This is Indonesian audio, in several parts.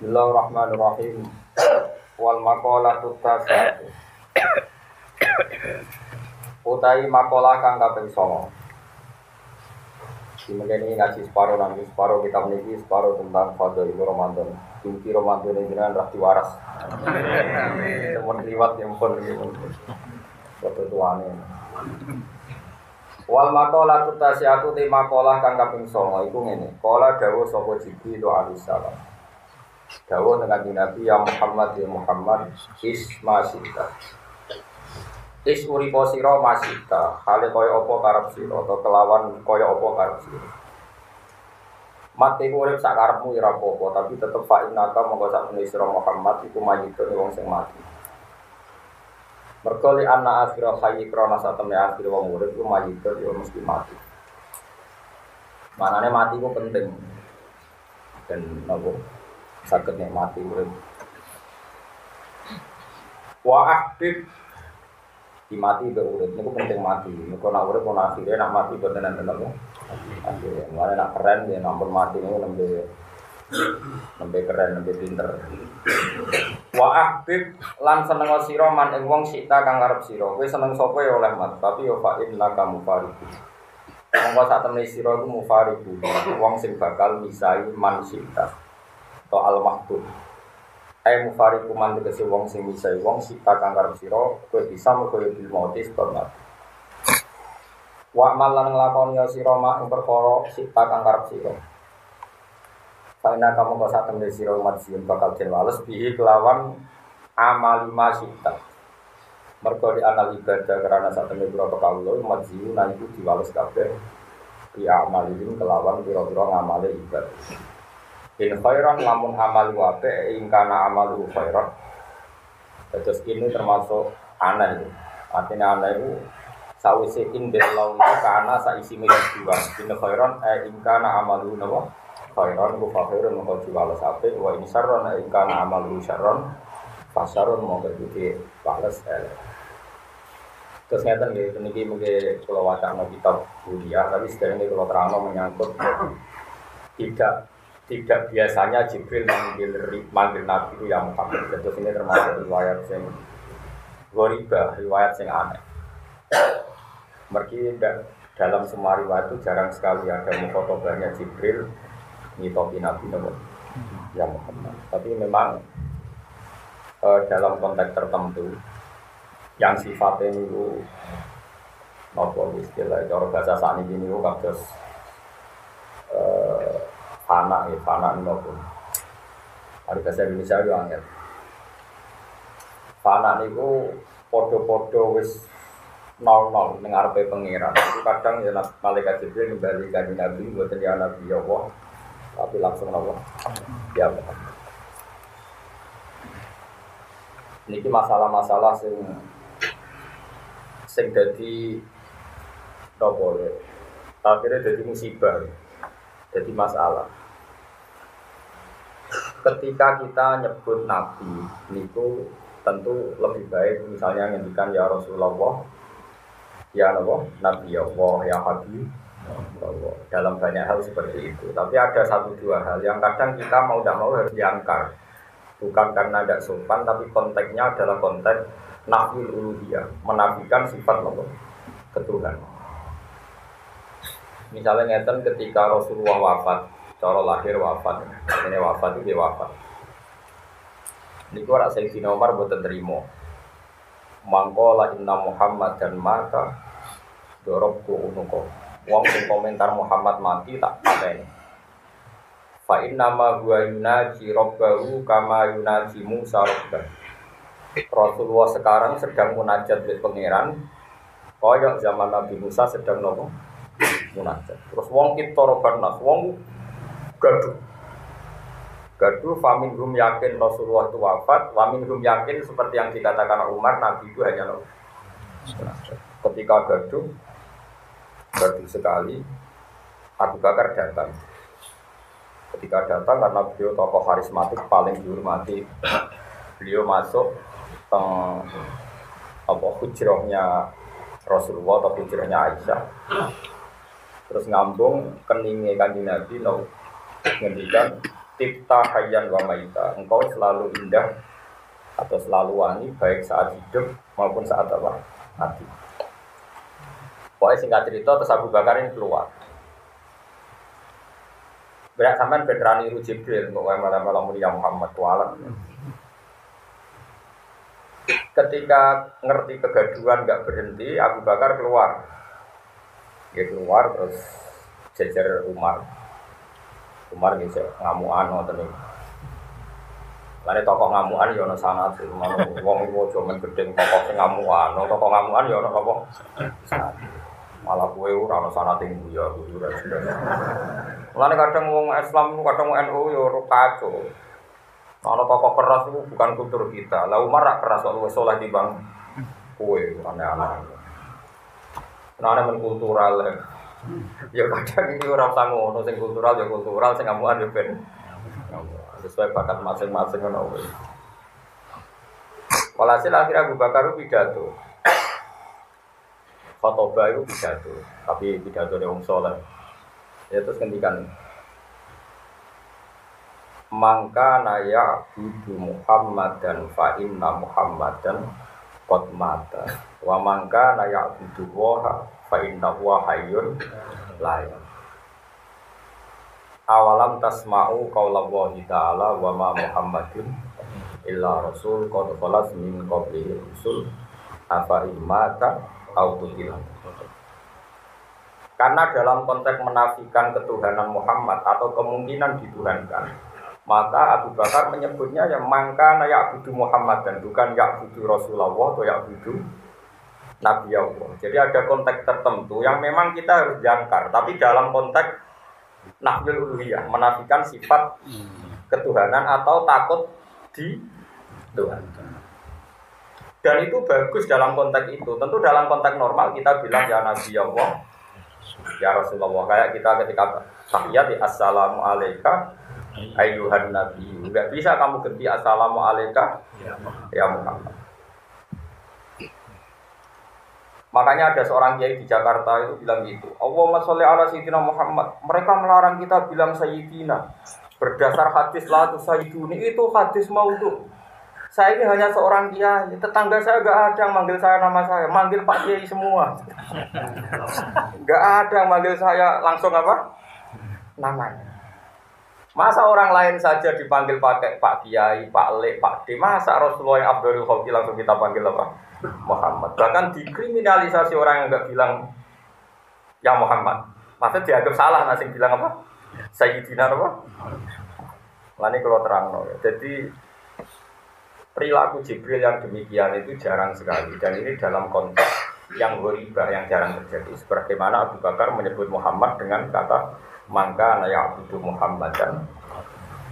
Bismillahirrahmanirrahim. Wal maqalatu tasatu. Utai makalah kang kaping 9. Dimengkene ngaji separo nanti separo kitab niki separo tentang fadhil Ramadan. Inti Ramadan ini jenengan ra diwaras. Amin. Temen liwat yang pun iki. Foto tuane. Wal maqalatu tasatu te makalah kang kaping 9 iku ngene. Kala dawuh sapa Jibril alaihi salam. Dawuh dengan Nabi ya Muhammad isma sita. Is uripo sira masita, hale kaya apa karep sira atau kelawan kaya apa karep sira. Mati urip sak karepmu ora apa-apa, tapi tetep fa innaka monggo sak menawa sira Muhammad iku mayitun wong sing mati. Mergo li anna akhira hayy krana satemene akhir wong urip iku mayitun yo mesti mati. Manane mati ku penting. Dan napa saged nikmati urip. Wa ahbib dimati be urip niku penting mati. Niku nek urip ana akhire nek mati boten enten apa. Akhire ngene nek keren ya nampun mati niku nembe keren nembe pinter. Wa ahbib lan seneng sira man ing wong sita kang arep sira. Kowe seneng sapa ya oleh mat, tapi ya fa innaka mufariqu. Monggo sak temene sira iku mufariqu. Wong sing bakal misai man sita. To al-mahbub ai mufariqu man tegese wong sing misai wong sita kang karep sira kowe bisa mergo bil mautis banget wa malan nglakoni sira mak ing perkara sita kang karep sira saena kamu kok sak temene sira umat sing bakal den wales bihi kelawan amal masita mergo di anal ibadah karena sak temene pira kawula umat sing nang iku diwales kabeh bi amalin kelawan pira-pira ngamale ibadah. In khairan lamun amal wape ingkana amalu khairan. Terus ini termasuk aneh. Artinya aneh itu sawise indel laun itu karena saisi milik dua. In khairan ingkana amalu nawa khairan ku khairan mongko diwales ape wa in syarran ingkana amalu syarran fasyarun mongko iki bales elek. Terus ngeten nggih niki mengke kula wacana kitab kuliah tapi sekarang kula terangno menyangkut tidak biasanya Jibril manggil Nabi itu yang Muhammad. Terus ini termasuk riwayat yang gharibah, riwayat yang aneh. Mergi dalam semua riwayat itu jarang sekali ada mukhotobahnya Jibril ngitopi Nabi yang Muhammad. Tapi memang dalam konteks tertentu yang sifatnya itu nopo istilah cara bahasa sani ini itu kados fana niku. Hari bahasa Indonesia yo angel. Fana niku padha-padha wis nol ning arepe pangeran. Itu kadang ya malaikat Jibril kembali kanjeng Nabi mboten ya Nabi Allah, tapi langsung Allah. Ya. Niki masalah-masalah sing dadi nopo ya. Akhirnya dadi musibah. Jadi masalah. Ketika kita nyebut Nabi, niku tentu lebih baik misalnya ngendikan ya Rasulullah, ya Allah, Nabi Allah, ya Habib Allah. Dalam banyak hal seperti itu. Tapi ada satu dua hal yang kadang kita mau tidak mau harus diangkar. Bukan karena tidak sopan, tapi konteksnya adalah konteks nafil uluhiyah, menafikan sifat Allah ketuhanan. Misalnya ngeten ketika Rasulullah wafat, cara lahir wafat, ini wafat itu dia wafat. Niku ora Sayyidina Umar boten trimo. Mangkola inna Muhammad dan maka dorobku unuko. Wong sing komentar Muhammad mati tak pateni. Fa inna ma huwa yunaji rabbahu kama yunaji Musa rabbah. Rasulullah sekarang sedang munajat dengan pangeran. Kaya zaman Nabi Musa sedang nopo? Munajat. Terus wong kita robanas, wong gaduh faminhum yakin Rasulullah itu wafat, faminhum yakin seperti yang dikatakan Umar, Nabi itu hanya munajat. Ketika gaduh sekali, Abu Bakar datang. Ketika datang karena beliau tokoh karismatik paling dihormati, beliau masuk hujrahnya Rasulullah atau hujrahnya Aisyah. Terus ngambung keningnya kanjeng Nabi ngendikan Tipta hayyan wa maita. Engkau selalu indah atau selalu wangi baik saat hidup maupun saat apa? Mati. Pokoknya singkat cerita terus Abu Bakar ini keluar. Berak sampean veteran niru Jibril kok malah mulia Muhammad kualat. Ketika ngerti kegaduhan enggak berhenti, Abu Bakar keluar. Dia keluar terus jejer Umar. Umar gitu ngamuan ngoten niku. Lane tokoh ngamuan ya ana sanad, wong iku aja men gedeng tokoh sing ngamuan, tokoh ngamuan ya ana apa? Malah kowe ora ana sanad ing ya kudu ora. Lane kadang wong Islam kadang wong NU ya ora kacau. Ana tokoh keras itu bukan kultur kita. Lah Umar rak keras kok wis saleh timbang kowe aneh-aneh. Nah, men kultural. Ya kadang iki ora usah ngono, sing kultural ya kultural, sing ngamuan ya ben. Sesuai bakat masing-masing ngono kuwi. Walhasil akhirnya Abu Bakar pidato. Khotbah itu pidato, tapi pidatone wong saleh. Ya terus ngendikan mangka naya budu Muhammadan fa inna Muhammadan qad mata wa mangka naya budu wa fa inna huwa hayyun la yamut. Awalam tasma'u qaulallahi ta'ala wa ma Muhammadun illa rasul qad khalas min qablihi rusul afa immata au qutila. Karena dalam konteks menafikan ketuhanan Muhammad atau kemungkinan dituhankan, maka Abu Bakar menyebutnya yang mangka ya'budu Muhammadan, bukan ya'budu Rasulullah atau ya'budu Nabi Allah. Jadi ada konteks tertentu yang memang kita harus jangkar, tapi dalam konteks nafil uluhiyah, menafikan sifat ketuhanan atau takut di Tuhan. Dan itu bagus dalam konteks itu. Tentu dalam konteks normal kita bilang ya Nabi Allah, ya Rasulullah. Kayak kita ketika tahiyat ya assalamu alayka ayyuhan nabi. Enggak bisa kamu ganti assalamu alayka ya Muhammad. Makanya ada seorang kiai di Jakarta itu bilang gitu, Allahumma sholli ala sayyidina Muhammad. Mereka melarang kita bilang sayyidina berdasar hadis la tusayyiduni, itu hadis maudhu. Saya ini hanya seorang kiai, tetangga saya enggak ada yang manggil saya nama saya, manggil Pak Kiai semua. Enggak ada yang manggil saya langsung apa? Namanya. Masa orang lain saja dipanggil pakai Pak Kiai, Pak Le, Pak D. Masa Rasulullah yang Abdul Khalqi langsung kita panggil apa? Muhammad. Bahkan dikriminalisasi orang yang enggak bilang ya Muhammad. Maksudnya dianggap salah nasi bilang apa? Sayyidina apa? Lani kalau terang no. Jadi perilaku Jibril yang demikian itu jarang sekali. Dan ini dalam konteks yang ghoribah yang jarang terjadi. Sebagaimana Abu Bakar menyebut Muhammad dengan kata mangka naya'budu Muhammadan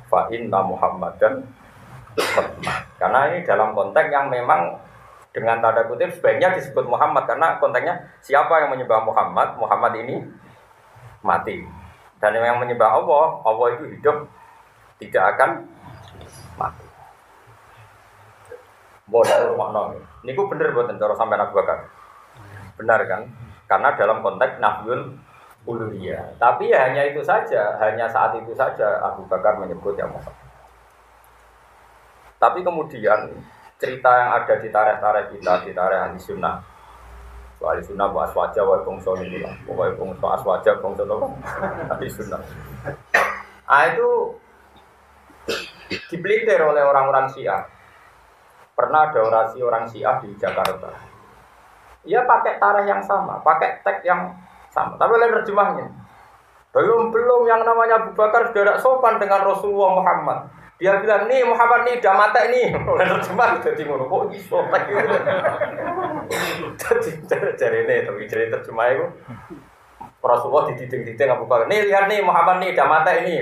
fa inna Muhammadan. Karena ini dalam konteks yang memang dengan tanda kutip sebaiknya disebut Muhammad karena konteksnya siapa yang menyembah Muhammad, Muhammad ini mati. Dan yang menyembah Allah, Allah itu hidup tidak akan mati. Bodoh makna. Niku bener buatan cara sampean Abu Bakar. Benar kan? Karena dalam konteks nafyul uluhiyah. Tapi ya hanya itu saja, hanya saat itu saja Abu Bakar menyebut ya Muhammad. Tapi kemudian cerita yang ada di tarikh-tarikh kita, di tarikh ahli sunnah. Ahli sunnah bahas wajah, wa bongso ini lah. Pokoknya bongso aswajah, bongso apa? Ahli sunnah. Itu dipelintir oleh orang-orang Syiah. Pernah ada orasi orang Syiah di Jakarta. Ia pakai tarikh yang sama, pakai teks yang sama. Tapi oleh terjemahnya. Belum yang namanya Abu Bakar sudah tidak sopan dengan Rasulullah Muhammad. Dia bilang, nih Muhammad nih udah mati nih. Oleh terjemah jadi ngono kok iso. Jadi ini tapi jadi terjemah itu Rasulullah dititing-titing Abu Bakar. Nih lihat nih Muhammad nih udah mati ini.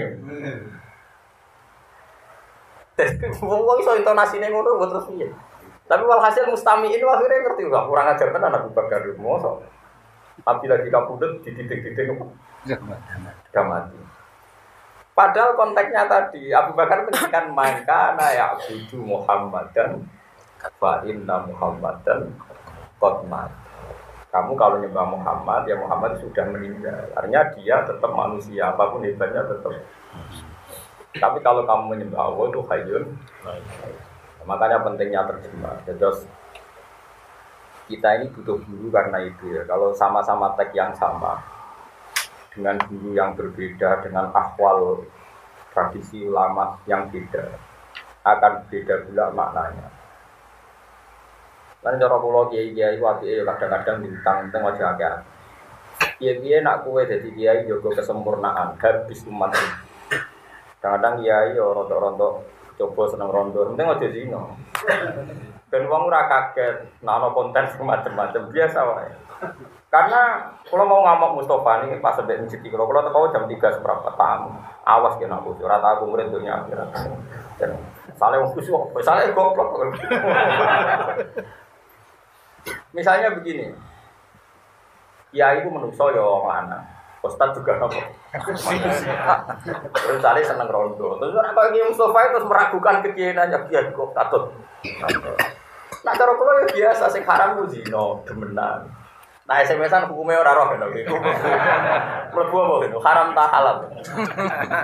Wong iso intonasine ngono terus piye. Tapi walhasil mustamiin akhirnya ngerti enggak kurang ajar tenan Abu Bakar mosok. Tapi lagi kabudut dititik-titik udah mati. Padahal konteksnya tadi Abu Bakar menjelaskan mangkana ya'budu Muhammadan fa inna Muhammadan qad mat. Kamu kalau nyembah Muhammad ya Muhammad sudah meninggal. Artinya dia tetap manusia, apapun hebatnya tetap. Tapi kalau kamu menyembah Allah itu hayyun. Makanya pentingnya terjemah. Jadi kita ini butuh guru karena itu ya. Kalau sama-sama teks yang sama dengan guru yang berbeda, dengan akwal tradisi ulama yang beda, akan beda pula maknanya. Kan cara kula kiai-kiai wae kadang-kadang ditang-tang aja akeh. Kiai-kiai nak kowe dadi kiai jaga kesempurnaan habis umat. Kadang-kadang kiai yo rontok-rontok coba seneng rondo, penting aja zina. Ben wong ora kaget, nek ana konten macam-macam biasa wae. Karena kalau mau ngamuk Mustafa ini pas sampai masjid kalau tahu jam 3 seberapa tamu. Awas kena aku, ora tak aku murid dunia akhirat. Dan salah wong kusuk, salah goblok. Misalnya begini. Kiai itu menungso ya wong lanang. Ustaz juga nopo. Terus saya seneng rondo. Terus apa Kiai Mustafa itu meragukan kekiaiannya biar kok katut. Nah cara kula ya biasa sing haram ku zina, demenan. Nah SMS-an hukumnya ora roh ngono iki. Mlebu apa ngono? Haram ta halal.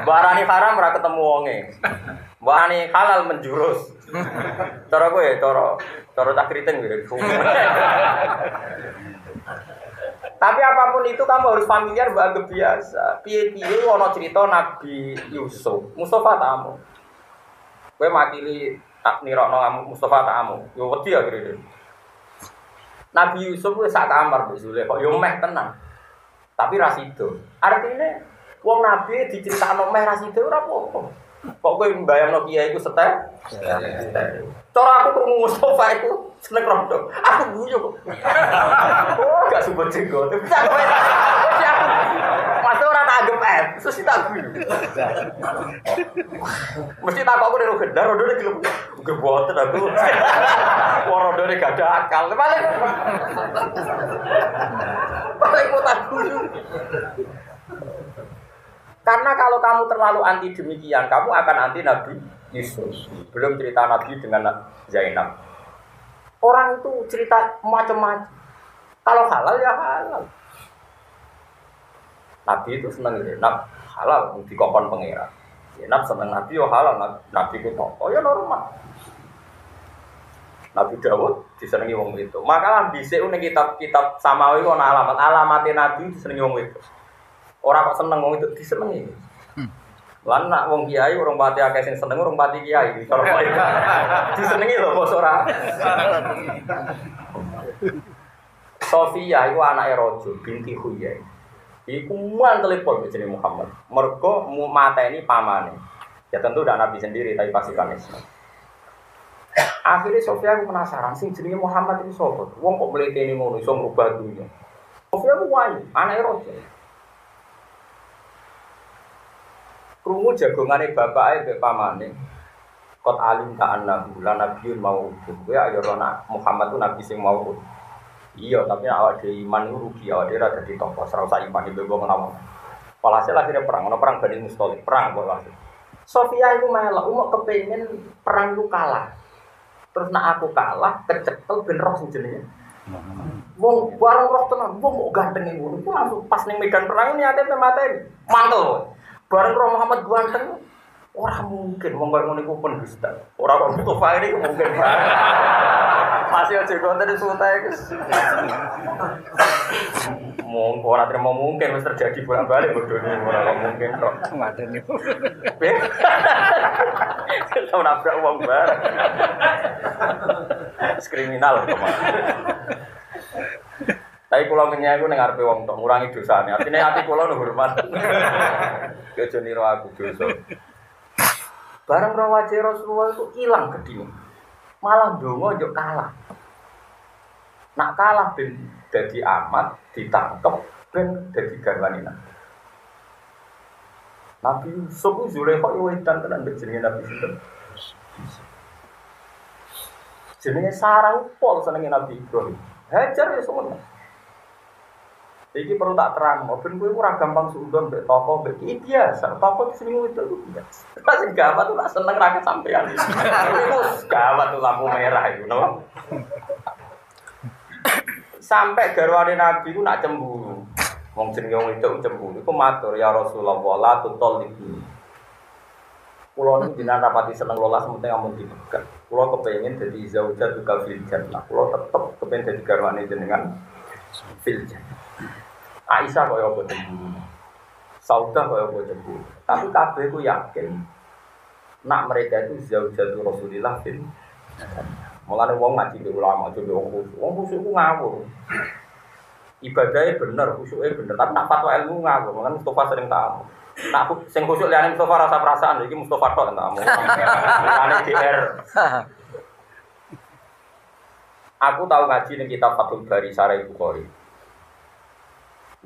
Barani haram ora ketemu wonge. Barani halal menjurus. Cara kowe cara tak kriting gitu. Tapi apapun itu kamu harus familiar banget biasa. Piye-piye ana cerita Nabi Yusuf, Mustafa tamu. Kowe makili nirokno Mustafa tamu. Yo wedi akhire. Nabi Yusuf wis sak kamar mbek Zulaikha, yo meh tenan. Tapi ra sido. Artine wong nabi diceritakno meh ra sido ora apa-apa. Kok kowe mbayangno kiai iku setek? Cara aku krungu Mustafa iku seneng rondo. Aku guyu kok. Oh, gak sumpah jenggot. Bisa kowe. Mas ora tak anggap terus tak guyu. Mesti tak kok kene gendar rondone gelem. Nggih boten aku. Wong rondone gak ada akal. Paling mau tak guyu. Karena kalau kamu terlalu anti demikian, kamu akan anti Nabi Yusuf. Belum cerita Nabi dengan Zainab. Orang itu cerita macam-macam. Kalau halal ya halal. Nabi itu senang Zainab halal di kokon pangeran. Zainab senang Nabi yo halal, Nabi itu tokoh ya normal. Nabi Dawud disenangi wong itu. Maka dhisik ning kitab-kitab samawi ana alamat Nabi disenangi wong itu. Orang kok seneng wong itu disenengi. Lan nak wong kiai urung pati akeh sing seneng urung pati kiai. Disenengi lho bos ora. Sofia iku anake raja binti Huyai. Iku mantel telepon jenenge Muhammad. Mergo mateni pamane. Ya tentu udah nabi sendiri tapi pasukan Islam. Akhirnya Sofia aku penasaran sing jenenge Muhammad iki sapa? Wong kok mleteni ngono iso ngrubah dunya. Sofia ku wayu, anake raja. Krungu jagongane bapake mbek pamane. Qad alim ta'annahu la nabiyyun mau'ud. Kowe ayo ana Muhammad ku nabi sing mau'ud. Iya, tapi awak dhewe iman ku rugi, awak dhewe ora dadi tokoh, ora usah iman iki mbok ngawon. Walhasil akhirnya perang, ana perang Bani Mustalik, perang kok walhasil. Sofia iku melok, umuk kepengin perang ku kalah. Terus nak aku kalah, kecekel ben roh sing jenenge. Wong bareng roh tenan, wong kok ganteng ngono. Ku langsung pas ning medan perang ini ate mateni. Mantel. Bareng Roh Muhammad ganteng, orang mungkin wong kaya ngono iku pendusta. Ora kok Mustafa ini mungkin. Masih aja konten sultan guys. Monggo ora terima mungkin wis terjadi bolak-balik bodone ora mungkin kok. Madene. Kita nabrak wong bareng. Kriminal kok. Tapi kula menyang iku ning ngarepe wong tok ngurangi dosane. Artine ati kula nu hormat. Yo aja niru aku dosa. Bareng ro wajah Rasulullah itu ilang gedine. Malah ndonga yo kalah. Nak kalah ben dadi amat ditangkep ben dadi garwane Nabi Yusuf Zulaikha yo edan tenan jenenge Nabi Yusuf. Jenenge Sarah pol senenge Nabi Ibrahim. Hajar ya semono. Iki perlu tak terang, ben kowe ora gampang suudon mbek toko mbek iki biasa. Toko di sini itu biasa. Pas gawat tuh tak seneng ra kesampean. Iku gawat tuh lampu merah itu, no. Sampai garwane Nabi ku nak cemburu. Wong jenenge wong itu cemburu iku matur ya Rasulullah la tutol iki. Kulo niku jenengan rapati seneng lola sementing amun dipegat. Kulo kepengin dadi zaujat juga fil jannah. Kulo tetep kepengin dadi garwane jenengan fil jannah. Aisyah kaya apa cemburu. Saudah kaya apa cemburu. Tapi kabeh ku yakin nak mereka itu zaujat Rasulillah fil jannah. Mulane wong ngaji ke ulama, coba wong khusyuk ku ngawur. Ibadahnya bener, khusyuknya bener, tapi nak fatwa ilmu ngawur. Mulane Mustafa sering tamu. Nah, sing khusyuk liane Mustafa rasa perasaan iki Mustafa tok entamu. Liane DR. Aku tahu ngaji ning kitab Fathul Bari Syarah Bukhari.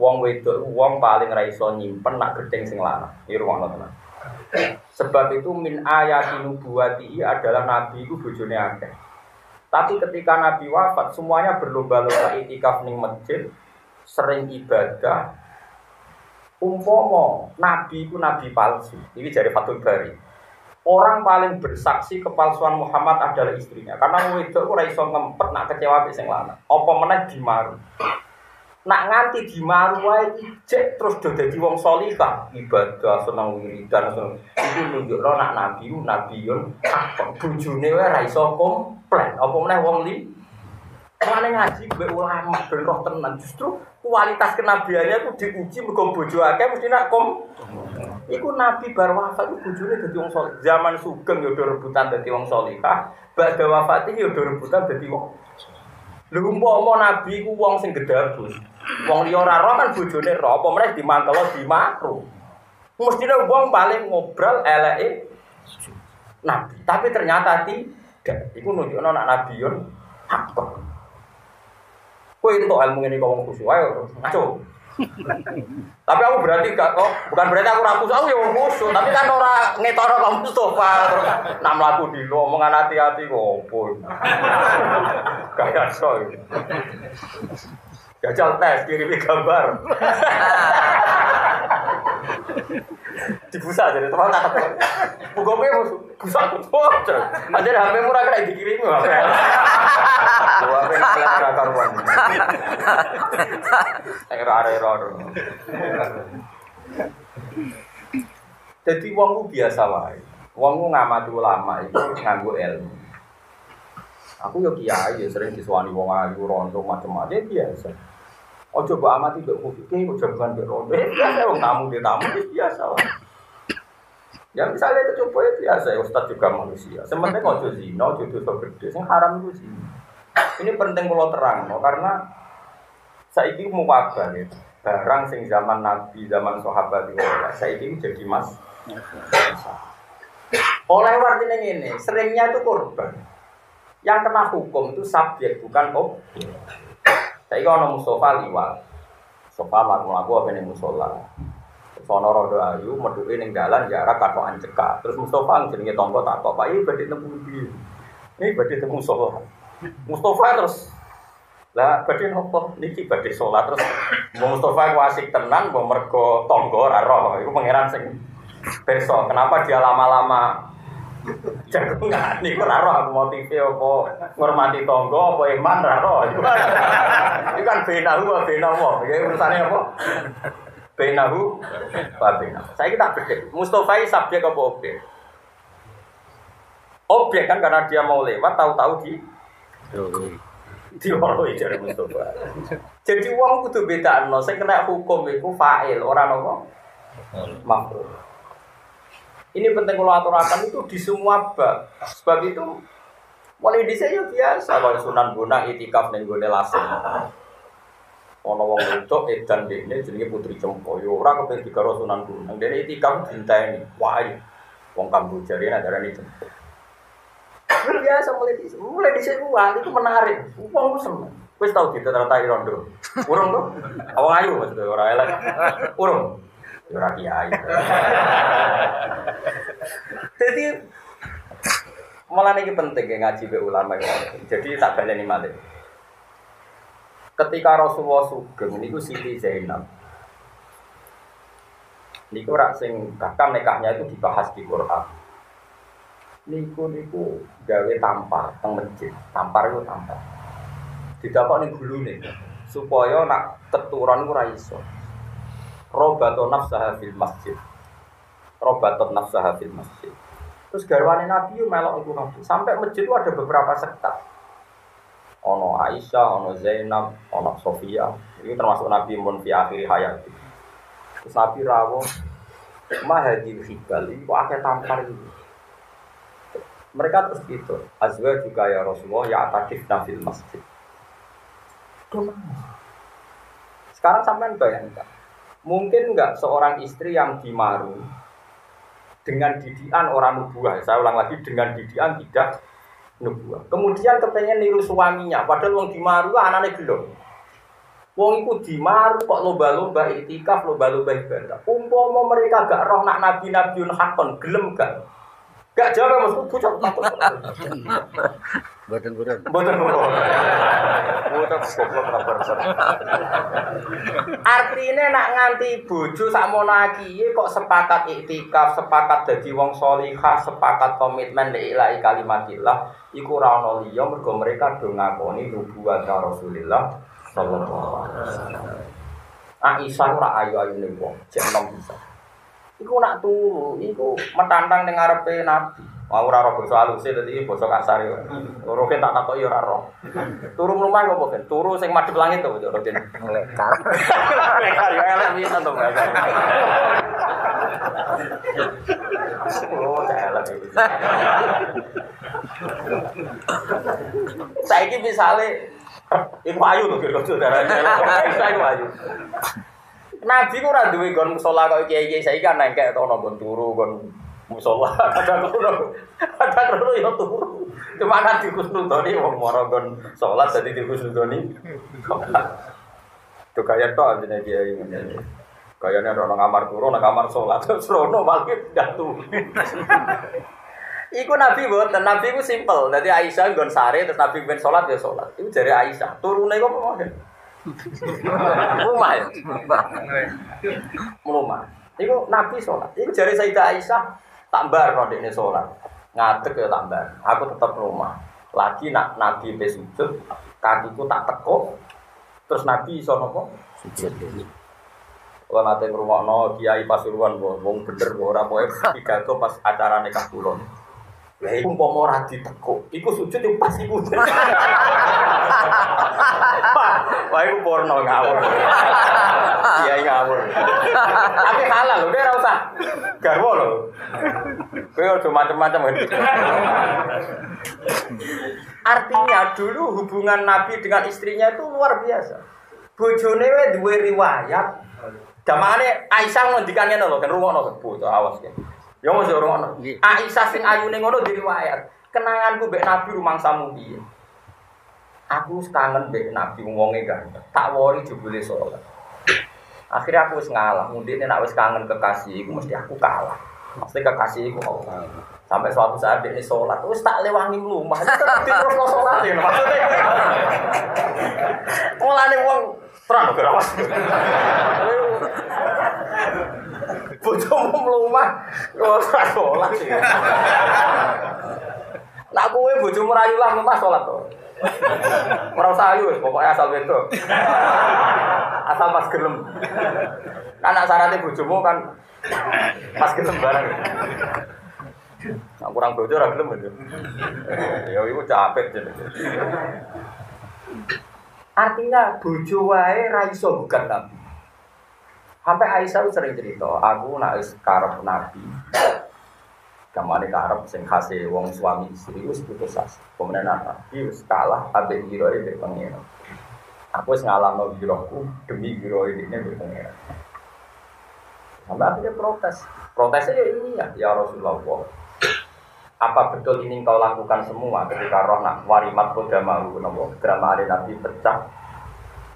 Wong wedok wong paling ra iso nyimpen nak gedeng sing lanang. Iki rumono tenan. Sebab itu min ayati nubuwati adalah nabi iku bojone akeh. Tapi ketika nabi wafat semuanya berlomba-lomba itikaf ning masjid, sering ibadah. Umpomo nabi ku nabi palsu. Ini dari Fathul Bari. Orang paling bersaksi kepalsuan Muhammad adalah istrinya. Karena wedok ku ora iso ngempet nak kecewa mbek sing lanang. Apa meneh dimaru. Nak nganti dimaru wae ijek terus do dadi wong salihah, ibadah seneng wiridan seneng. Iku nunjukno nak nabi ku nabiyun hak bojone wae ora iso komplain. Apa meneh wong li Karena ngaji gue ulama ben roh tenan justru kualitas kenabiannya itu diuji mergo bojo akeh mesti nak iku nabi bar wafat iku bojone dadi wong saleh. Zaman sugeng ya do rebutan dadi wong salihah, badhe wafat iki ya do rebutan dadi wong. Lha umpama nabi iku wong sing gedabus. Wong liya ora roh kan bojone roh, apa meneh dimantelo dimakruh. Mestine wong paling ngobrol eleke nabi, tapi ternyata tidak. Iku nunjukno nak nabiyun hak. Kowe entuk ilmu ngene kok wong khusyuk ae ngaco. Tapi aku berarti gak kok, bukan berarti aku ra khusyuk, aku ya wong khusyuk, tapi kan ora ngetoro kok Mustofa terus nak mlaku di lu omongan hati-hati kok opo. Kayak so. Jajal tes kirimi gambar. Dibusa jadi teman tak ketemu. Bugope busa kuwi. Aja HP murah kena dikirimi HP. Wah, HP ora karuan. Error. Jadi wong ku biasa wae. Wong ku ngamati ulama iku nganggo ilmu. Aku yo kiai ya sering disuwani wong ayu rondo macam-macam biasa. Ojo mbok amati mbok kufike ojo bukan mbok rondo. Biasa wong tamu dia tamu biasa wae. Ya misalnya kecoba ya biasa ya Ustaz juga manusia. Sementing ojo zina, ojo dosa gede sing haram itu sih. Ini penting kula terangno karena saiki muwabah ya. Barang sing zaman Nabi, zaman sahabat itu saiki jadi mas. Oleh artinya ngene, seringnya itu korban. Yang kena hukum itu subjek bukan objek. Saiki ana Mustofa liwat. Mustofa laku apa ning musola. Sono rodo ayu meduke ning dalan jarak katokan cekak. Terus Mustofa jenenge tangga takok, "Pak, iki badhe temu ndi?" Ini badhe temu musola. Mustofa terus lah badhe nopo niki badhe salat terus Mustofa ku asik tenan mbok mergo tangga ora roh. Iku pangeran sing besok. Kenapa dia lama-lama jagungan niku ora roh aku motive apa ngormati tangga apa iman ora roh. Iku kan benahu benawa. Iki urusane apa? Benahu wa benahu. Saya kita bedek. Mustofa iki subjek apa objek? Objek kan karena dia mau lewat tahu-tahu dioroi jare Mustofa. Jadi wong kudu bedakno sing kena hukum iku fa'il, ora napa? Maf'ul. Ini penting kalau aturakan itu di semua bab. Sebab itu mulai dhisik yo biasa kalau Sunan Bonang itikaf ning gone lasem. Ana wong wedok edan dene jenenge Putri Cempoyo ora kepengin dikaro Sunan Bonang. Dene itikaf dinteni. Wah, wong Kamboja rene darane Cempoyo. Biasa mulai dhisik wali itu menarik. Wong ku seneng. Wis tau ditertarik rondo. Urung to? Awang ayu maksud ora elek. Urung. Ora kiai. Jadi malah ini penting ngaji be ulama. Jadi tak baleni malih. Ketika Rasulullah sugeng niku Siti Zainab. Niku rak sing bahkan nikahnya itu dibahas di Quran. Niku gawe tampar teng masjid. Tampar itu tampar. Didapat ning gulune supaya nak keturunan ora iso. Robaton nafsaha fil masjid. Robaton nafsaha fil masjid. Terus garwane Nabi yo melok iku Nabi. Sampai masjid itu ada beberapa sekte. Ono Aisyah, ono Zainab, ono Sofia. Ini termasuk Nabi mun fi akhir hayat. Terus Nabi rawuh mahadil hibal itu akhir tampar itu. Mereka terus gitu. Azwa juga ya Rasulullah ya atakif nafil masjid. Sekarang sampean bayangkan, mungkin enggak seorang istri yang dimaru dengan didikan orang nubuah, saya ulang lagi dengan didikan tidak nubuah. Kemudian kepengen niru suaminya, padahal wong dimaru anane gelo. Wong iku dimaru kok lomba-lomba iktikaf, lomba-lomba ibadah. Umpama mereka gak roh nak nabi-nabiun hakon, gelem gak? Gak jawab Mas, bocah takut. Mboten. Mboten ngono. Mboten goblok kabar. Artine nak nganti bojo sakmono iki kok sepakat iktikaf, sepakat dadi wong shalihah, sepakat komitmen lillahi kalimatillah, iku ora ana liya mergo mereka do ngakoni nubuwat Rasulullah sallallahu alaihi wasallam. Aisyah ora ayu-ayune wong, jek enom bisa. Iku nak turu, iku metantang ning ngarepe Nabi. Mau ora ro basa alus dadi basa kasar yo. Loro tak takoki ora ro. Turu mlumah kok ben? Turu sing madhep langit to, Cuk Rodin. Lekar. Lekar yo elek bisa to, Mas. Oh, elek iki. Saiki misale iku ayu lho kok darane. Iku ayu. Nabi ku ora duwe gon musala kaya kiai-kiai saiki kan nengkek to ono gon turu gon musala kadang turu yo turu. Cuma kan dikusnudoni wong mara gon salat dadi dikusnudoni. Tuh kaya to antene kiai ngene. Kayane ono kamar turu nang kamar salat terus rono malah pindah turu. Iku Nabi mboten, Nabi ku simpel. Dadi Aisyah nggon sare terus Nabi ben salat ya salat. Iku jare Aisyah, turune kok ngono. Rumah ya? Rumah. Iku Nabi sholat. Iku jari Sayyidah Aisyah tak bar no dekne sholat. Ngadeg ya tak bar. Aku tetap rumah. Lagi nak Nabi pe sujud, kakiku tak tekuk. Terus Nabi iso napa? Sujud. Kalau nate ngrungokno Kiai Pasuruan wong bener ora pokoke pidato pas acarane Kabulon. Lah iku umpama ora ditekuk, iku sujud yo pas iku. Wah, iku porno ngawur. Iya ngawur. Tapi halal lho, ora usah garwa lho. Kowe aja macam-macam. Artinya dulu hubungan Nabi dengan istrinya itu luar biasa. Bojone wae duwe riwayat. Damane Aisyah ngendikan ngene lho, kan rungokno bocah awas ya. Ya mesti rungokno. Aisyah sing ayune ngono diriwayat. Kenanganku mbek Nabi rumangsamu piye? Aku kangen mbek Nabi wonge kan. Tak wori jebule salat. Akhirnya aku wis ngalah. Mundine nek wis kangen kekasih iku mesti aku kalah. Mesti kekasih iku mau. Sampai suatu saat dia sholat, wis tak lewangi mlumah. Terus sholat ya maksudnya. Mulane wong terang kok awas. Bojomu mlumah, ora sholat sih. Nak kowe bojomu rayu lah mlumah sholat to. Ora usah ayu wis, pokoke asal wedok. Asal pas gelem. Anak syaratnya bojomu kan pas gelem bareng. Nah, kurang bojo ora gelem lho. Ya iku capek jenenge. Artinya bojo wae ra iso bukan Nabi. Sampai Aisyah sering cerita, aku nak wis karep Nabi. Kamane karep sing khase wong suami istri wis putus asa. Kemudian Nabi wis kalah ambek giroe mbek pangeran. Aku wis ngalahno giroku demi giroe dene mbek pangeran. Sampai akhirnya protes. Protesnya ya ini ya Rasulullah. Apa betul ini kau lakukan semua ketika roh nak warimat koda mau nopo drama ada Nabi pecah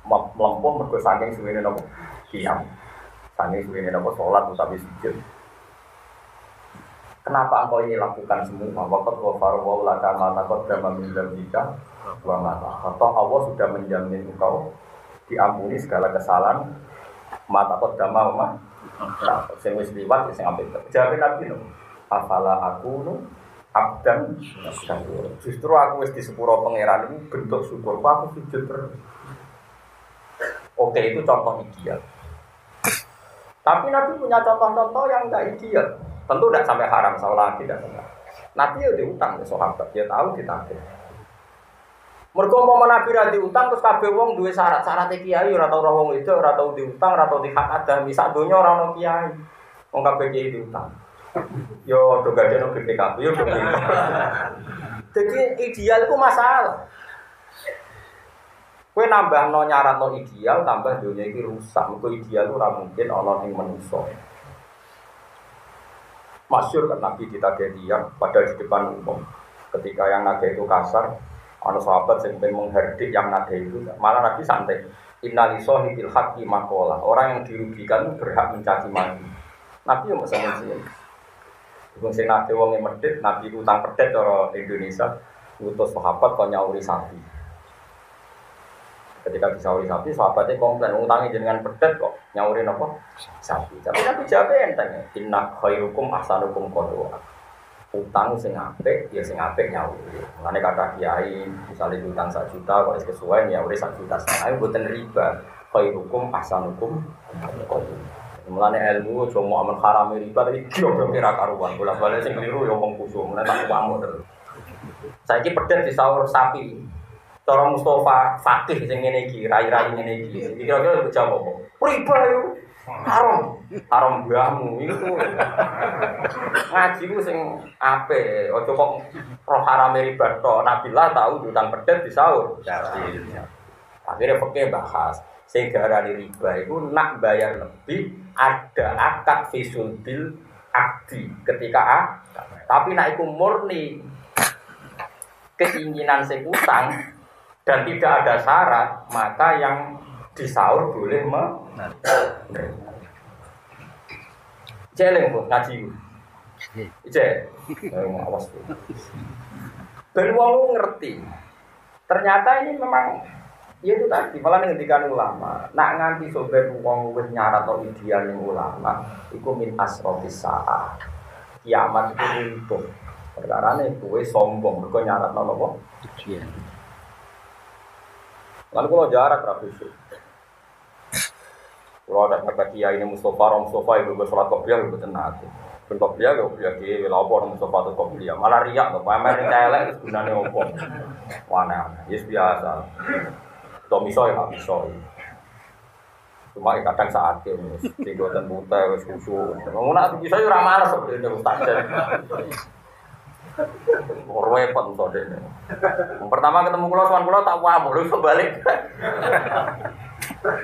melempung mergo saking suwene nopo kiam saking suwene nopo sholat utawi sujud. Kenapa engkau ini lakukan semua? Waqat wa farwa laka ma taqaddama min dzambika wa ma ta'akhkhara. Allah sudah menjamin engkau diampuni segala kesalahan ma taqaddama wa ma ta'akhkhara. Sing wis liwat sing apik. Jawab Nabi no. Afala akunu abdan syukur. Justru aku wis di sepuro pangeran ini bentuk syukur. Aku sujud terus. Oke, itu contoh ideal. Tapi Nabi punya contoh-contoh yang enggak ideal. Tentu tidak sampai haram, saya lagi tidak sampai. Nabi ya diutang ke sahabat, dia tahu ditagih. Mergo umpama Nabi ra diutang terus kabeh wong duwe syarat-syarate kiai ora tau roh wong itu, ora tau diutang, ora tau dihak adami sak donya ora ono kiai. Wong kabeh kiai diutang. Yo do gadeno BPKB yo. Jadi ideal itu masalah. Kowe nambahno nyaratno ideal, tambah dunia iki rusak. Mergo ideal ora mungkin ana ning manusa. Masyhur kan Nabi ditagih tiyang padahal di depan umum. Ketika yang nagih itu kasar, ana sahabat sing pengen menghardik yang nagih itu, malah Nabi santai. Innalillahi bil haqqi maqala. Orang yang dirugikan berhak mencaci maki. Nabi yo mesti ngene. Wong sing nagih wong medhit, Nabi utang pedet cara Indonesia, utus sahabat kok nyauri sapi. Ketika disauri sapi, sahabatnya komplain, utangnya jenengan pedet kok nyaurin apa? Sapi. Tapi Nabi jawabnya enteng. Inna khairukum ahsanukum qadwa. Utang sing apik, ya sing apik nyauri. Mulane kata kiai, misalnya utang 1 juta kok wis kesuwen nyauri 1 juta. Ayo mboten riba. Khairukum ahsanukum qadwa. Mulane ilmu cuma aman haram riba tapi yo kira karuan. Bola-bali sing keliru yo wong kusuk. Mulane tak pamuk terus. Saiki pedet disaur sapi. Cara Mustafa fakih sing ngene iki, rai-rai ngene iki. Kira-kira jawab apa? Riba yo. Haram mbahmu iku. Ngaji ku sing apik, aja kok roh haram riba tok. Nabilah tahu utang pedet disaur. Akhirnya fakih bahas sing diarani riba iku nak bayar lebih ada akad fisul bil akdi ketika tapi nak iku murni keinginan sing utang dan tidak ada syarat, maka yang disaur boleh jeleng bu ngaji awas bu ben wong ngerti ternyata ini memang ya itu tadi malah ngendikan ulama nak nganti sobat wong wis nyarat atau ideal ning ulama iku min asrofis saah kiamat itu runtuh perkarane kowe sombong mergo nyaratno napa ideal. Lalu kalau jarak rapisu, kalau ada kata kiai ini Mustafa ibu sholat kopiah ibu tenang, ben kopiah di lapor Mustafa atau kopiah, malah riak tuh, pamer celek itu gunanya opor, mana, yes biasa, domisoi nggak misoi, cuma kadang saat ini, tiga dan buta, susu, mengenai misoi ramah seperti ini ustaz. Repot to dene. Pertama ketemu kula tak wamuk lho balik.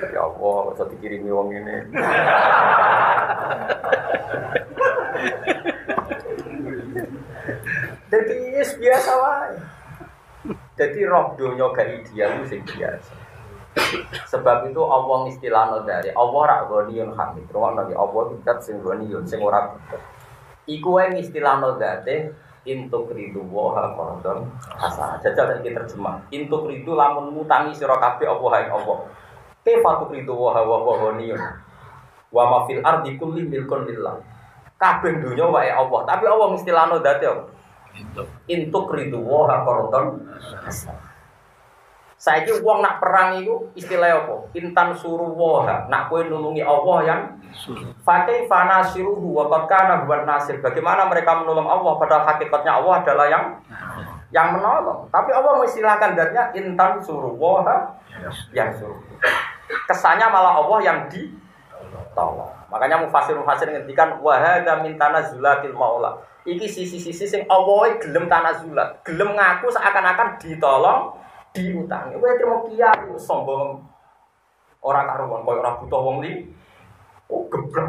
Ya Allah, kok dikirimi wong ini. Jadi biasa wae. Jadi roh donya gak ideal sing biasa. Sebab itu Allah istilahno dari Allah ra ghaniyun hamid. Ruang nabi Allah zat sing ghaniyun sing ora butuh. Iku wae istilahno zate intuk ridu waha qardon hasanah. Jajal iki terjemah. Intuk ridu lamun mutangi sira kabeh apa hae apa. Kefatuk ridu waha wa ghaniyun. Wa ma fil ardi kulli milkun lillah. Kabeh dunya wae Allah, tapi Allah istilahno zate apa? Intuk ridu waha qardon hasanah. Saiki wong nak perang iku istilah apa? Intan suruh waha. Nak kowe nulungi Allah yang fakai fana siruhu wa qad kana huwan nasir. Bagaimana mereka menolong Allah padahal hakikatnya Allah adalah yang menolong. Tapi Allah mengistilahkan datnya intan suruh waha yang suruh. Kesannya malah Allah yang ditolong. Makanya mufasir ngendikan wa hadza min tanazzulatil maula. Iki sisi-sisi sing Allah gelem tanazzulat, gelem ngaku seakan-akan ditolong diutangi. Kowe terima kiai sombong. Ora karuan koyo ora butuh wong li. Oh geblek.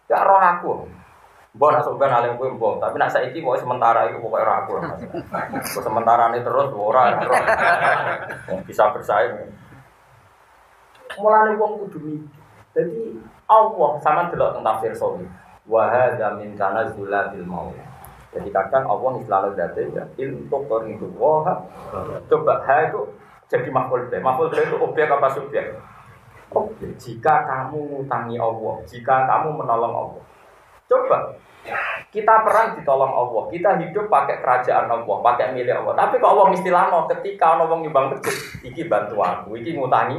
Ya roh aku. Mbok nak sampean alim kowe mbok, tapi nak saiki pokoke sementara iku pokoke ora aku. Sementarane terus ora. Bisa bersaing. Mulane wong kudu mikir. Dadi Allah sama delok teng tafsir Sawi. Wa hadza min tanazzulatil maut. Jadi kadang Allah selalu datang ya untuk itu wah coba ha itu jadi makhluk deh. Makhluk itu objek apa subjek? Objek. Jika kamu ngutangi Allah, jika kamu menolong Allah, coba kita perang ditolong Allah, kita hidup pakai kerajaan Allah, pakai milik Allah. Tapi kok Allah istilahno ketika ana wong nyumbang masjid, iki bantu aku, iki ngutangi.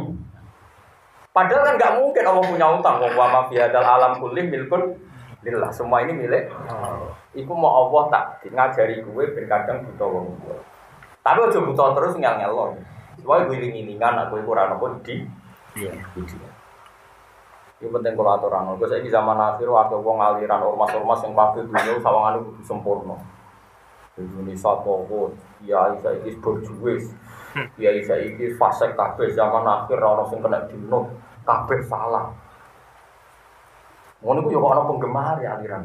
Padahal kan nggak mungkin Allah punya utang. Wa ma fi hadzal alam kulli milkun lillah. Semua ini milik. Iku mau Allah tak ngajari gue ben kadang buta wong tua. Tapi aja buta terus ngel-ngel lo. Soale gue iling-ilingan aku iku ora napa di. Iya. Yang penting kalau aturan, gue saya di zaman akhir ada wong aliran ormas-ormas yang kabeh dunia sawangan itu sempurna. Indonesia pokok, ya isa iki berjuwis, ya isa iki fasek kabeh zaman akhir orang sing kena dibunuh kabeh salah. Ngono ku yo ana penggemar ya aliran.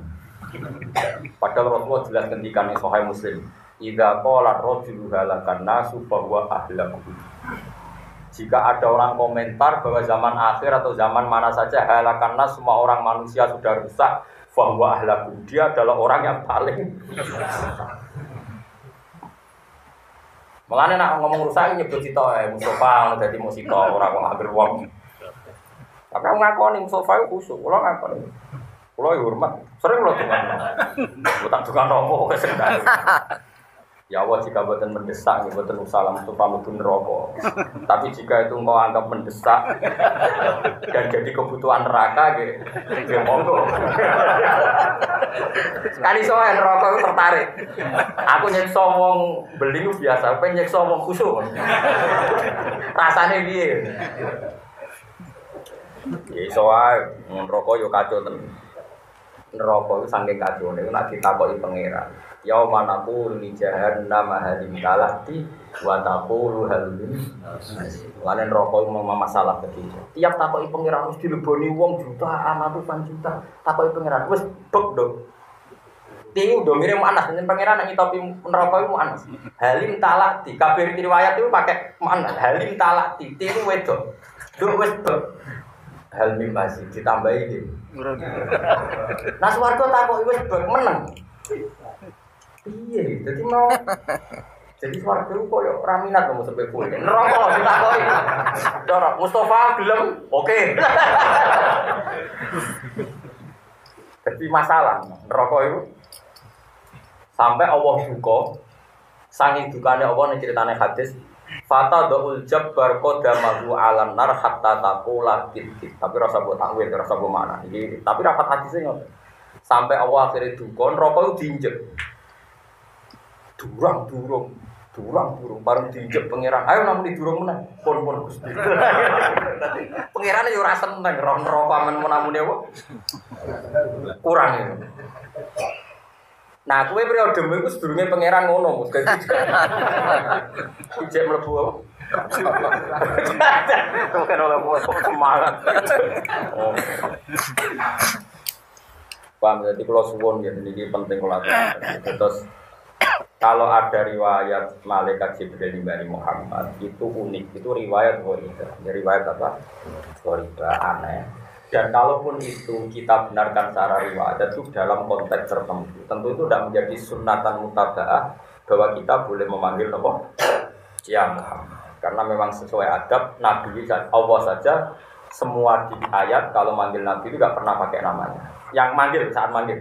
Padahal Rasulullah jelas ngendikan ing Sahih Muslim, idza qala rajulu halakan nasu fa huwa ahlaku. Jika ada orang komentar bahwa zaman akhir atau zaman mana saja halakanlah semua orang manusia sudah rusak, bahwa ahlaku dia adalah orang yang paling. Mulane nak ngomong rusak nyebut cita Mustafa dadi musika ora kok hampir wong. Tapi aku ngakoni Mustafa iku kusuk, kula ngakoni. Kula hormat, sering lho tukang. Tak tukang rokok wis enggak. Ya Allah, jika buatan mendesak, buatan usaha Mustafa mungkin rokok. Tapi jika itu engkau anggap mendesak dan jadi kebutuhan neraka, ya monggo. Sekali soal rokok itu tertarik. Aku nyekso wong beli itu biasa, pengen nyekso wong kusuk. Rasanya piye? Ya soal rokok yo kacau ten. Rokok itu saking kacau nih, nak ditakoki pangeran. Yauma naqulu li jahannam halim kalati wa taqulu hal min lan neraka mau masalah begitu. Tiap takoki pangeran mesti dileboni wong jutaan ratusan juta. Takoki pangeran wis bek dong. Tiu do mirip Anas yen pangeran nek ngitopi neraka iku Anas. Halim talati kabeh riwayat itu pakai mana? Halim talati tiu wedok. Duh wis bek. Hal mim masih ditambahi iki. Nah swarga takoki wis bek meneng. Iya, jadi mau jadi swarga itu koyo raminat mau sampai kue. Neraka ditakoki. Dorok Mustafa gelem, oke. Jadi masalah neraka itu sampai Allah duka, sangi dukane Allah ning ceritane hadis. Fata doul jabbar qadamahu alan nar hatta taqula titit. Tapi rasa mbok takwil, rasa mbok mana. Iki tapi rapat hadisnya ngono. Sampai Allah akhirnya duka, neraka itu diinjek. Durang bareng diinjek pangeran. Ayo namun didurung meneh. Pun Gusti. Pangerane yo ora seneng ron neraka men namune apa? Kurang itu. Nah, kowe periode iku sedurunge pangeran ngono, Mus. Ijek mlebu apa? Bukan oleh buat semangat. Oh. Paham, jadi kalau suwon ya, ini penting kalau terus kalau ada riwayat malaikat Jibril dari Muhammad itu unik, itu riwayat ghoriba. Ya, riwayat apa? Ghoriba aneh. Dan kalaupun itu kita benarkan secara riwayat itu dalam konteks tertentu, tentu itu tidak menjadi sunnatan mutaba'ah bahwa kita boleh memanggil apa? Ya Muhammad. Karena memang sesuai adab Nabi Allah saja semua di ayat kalau manggil Nabi itu tidak pernah pakai namanya. Yang manggil saat manggil